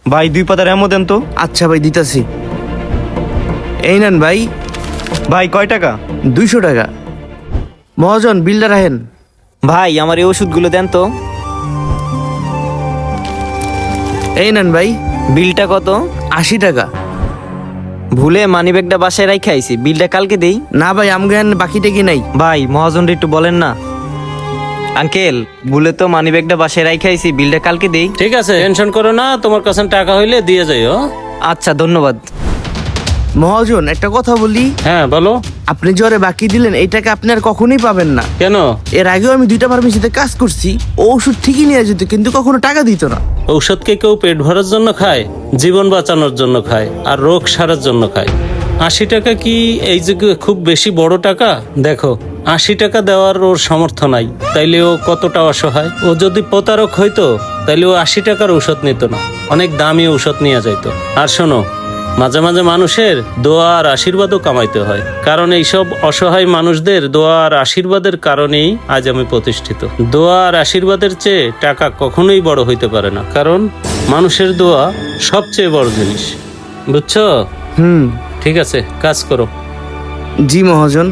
ভাই 2 পাতার এমো দেন তো। আচ্ছা ভাই দিতাছি। এই নেন ভাই। ভাই কয় টাকা? 200 টাকা। মহাজন বিলটা রাখেন। ভাই আমার এই ওষুধগুলো দেন তো। এই নেন ভাই। বিলটা কত? 80 টাকা। ভুলে মানিব্যাগটা বাসায় রাইখা আইছি, বিলটা কালকে দেই। না ভাই আমগান বাকিটা কি নাই। ভাই মহাজনটা একটু বলেন না। আঙ্কেল ভুলে তো মানিব্যাগটা বাসায় রাইখা আইছি, বিলটা কালকে দেই। ঠিক আছে, টেনশন করো না, তোমার কাছে টাকা হইলে দিয়ে যাইও। আচ্ছা ধন্যবাদ। মহাজন একটা কথা বলি, হ্যাঁ বলো। আপনি জ্বরে বাকি দিলেন এই টাকা আপনি আর কখনোই পাবেন না। কেন? এর আগেও আমি 2টা ফার্মেসিতে কাজ করছি, ও ওষুধ ঠিকই নিয়ে যেত কিন্তু কখনো টাকা দিত না। ঔষধকে কেউ পেট ভরার জন্য খায়, জীবন বাঁচানোর জন্য খায়, আর রোগ সারার জন্য খায়। 80 টাকা কি এই যুগে খুব বেশি বড় টাকা? দেখো 80 টাকা দেওয়ার ওর সামর্থ্য নাই, তাইলে ও কতটা অসহায়। ও যদি প্রতারক হইতো তাইলে ও 80 টাকার ঔষধ নিত না, অনেক দামি ঔষধ নিয়ে যাইতো। আর শোনো, মাঝে মাঝে মানুষের দোয়া আর আশীর্বাদও কামাইতে হয়, কারণ এইসব অসহায় মানুষদের দোয়া আর আশীর্বাদের কারণেই আজ আমি প্রতিষ্ঠিত। দোয়া আর আশীর্বাদের চেয়ে টাকা কখনোই বড় হইতে পারে না, কারণ মানুষের দোয়া সবচেয়ে বড় জিনিস। বুঝছো? হুম। ঠিক আছে, কাজ করো। জি মহাজন।